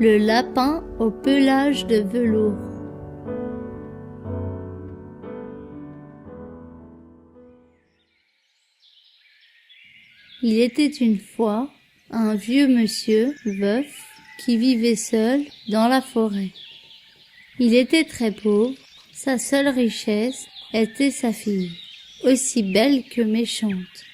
Le lapin au pelage de velours. Il était une fois un vieux monsieur veuf qui vivait seul dans la forêt. Il était très pauvre, sa seule richesse était sa fille, aussi belle que méchante.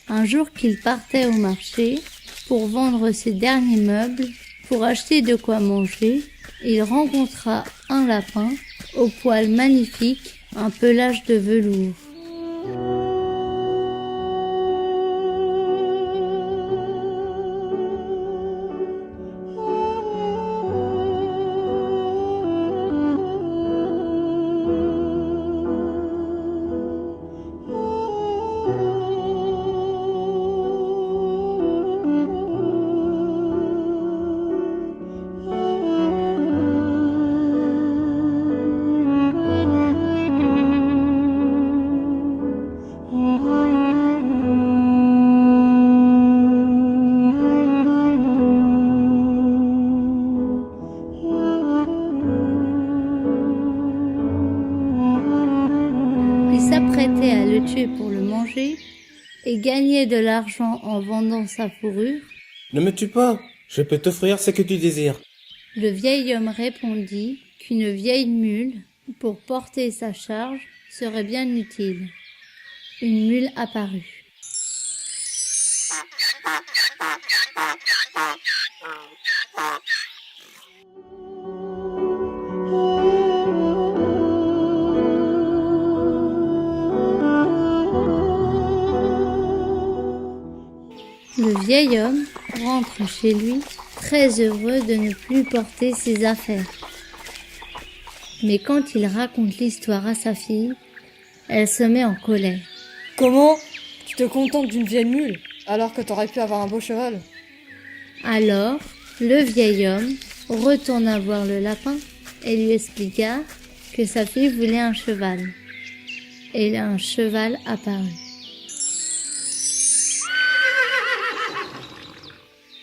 Un jour qu'il partait au marché pour vendre ses derniers meubles, pour acheter de quoi manger, il rencontra un lapin au poil magnifique, un pelage de velours. Il s'apprêtait à le tuer pour le manger et gagner de l'argent en vendant sa fourrure. Ne me tue pas, je peux t'offrir ce que tu désires. Le vieil homme répondit qu'une vieille mule, pour porter sa charge, serait bien utile. Une mule apparut. Le vieil homme rentre chez lui, très heureux de ne plus porter ses affaires. Mais quand il raconte l'histoire à sa fille, elle se met en colère. Comment? Tu te contentes d'une vieille mule, alors que t'aurais pu avoir un beau cheval? Alors, le vieil homme retourna voir le lapin et lui expliqua que sa fille voulait un cheval. Et un cheval apparut.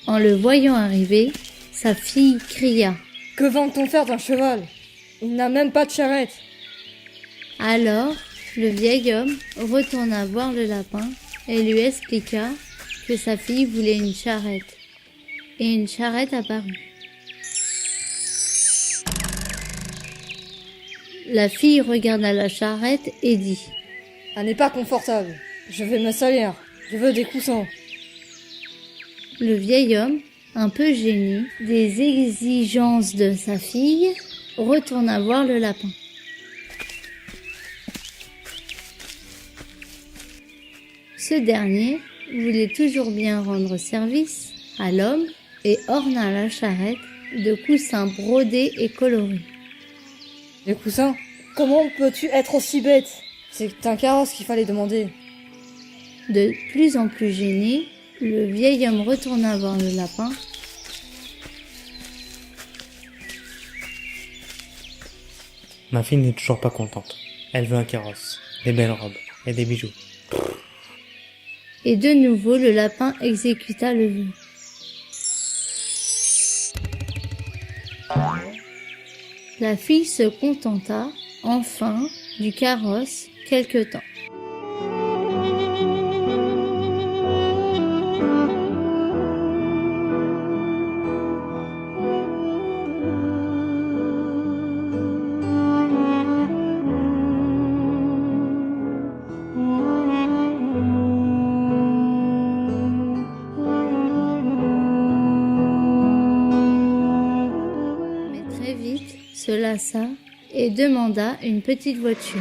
En le voyant arriver, sa fille cria. « Que vend-on faire d'un cheval? Il n'a même pas de charrette. » Alors, le vieil homme retourna voir le lapin et lui expliqua que sa fille voulait une charrette. Et une charrette apparut. La fille regarda la charrette et dit « Elle n'est pas confortable. Je vais me salir. Je veux des coussins. » Le vieil homme, un peu gêné des exigences de sa fille, retourna voir le lapin. Ce dernier voulait toujours bien rendre service à l'homme et orna la charrette de coussins brodés et colorés. Des coussins? Comment peux-tu être aussi bête? C'est un carrosse qu'il fallait demander. De plus en plus gêné, le vieil homme retourna voir le lapin. Ma fille n'est toujours pas contente. Elle veut un carrosse, des belles robes et des bijoux. Et de nouveau, le lapin exécuta le vœu. La fille se contenta, enfin, du carrosse quelque temps. Se lassa et demanda une petite voiture.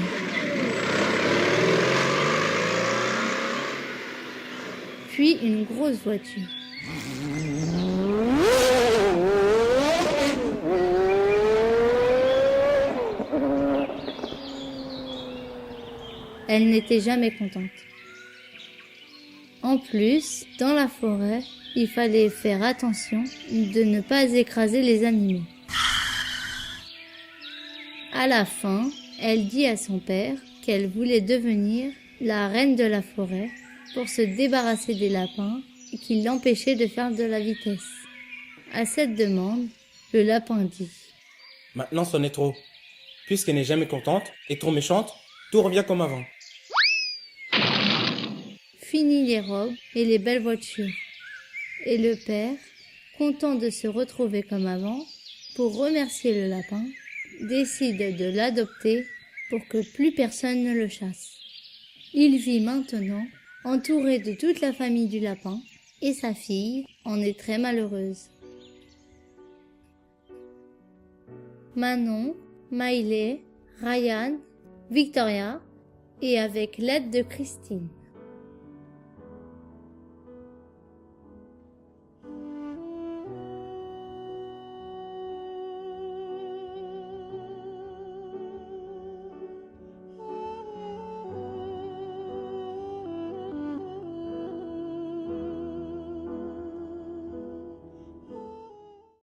Puis une grosse voiture. Elle n'était jamais contente. En plus, dans la forêt, il fallait faire attention de ne pas écraser les animaux. À la fin, elle dit à son père qu'elle voulait devenir la reine de la forêt pour se débarrasser des lapins qui l'empêchaient de faire de la vitesse. À cette demande, le lapin dit: Maintenant, c'en est trop. Puisqu'elle n'est jamais contente et trop méchante, tout revient comme avant. Fini les robes et les belles voitures. Et le père, content de se retrouver comme avant, pour remercier le lapin, décide de l'adopter pour que plus personne ne le chasse. Il vit maintenant entouré de toute la famille du lapin et sa fille en est très malheureuse. Manon, Maïlé, Ryan, Victoria et avec l'aide de Christine.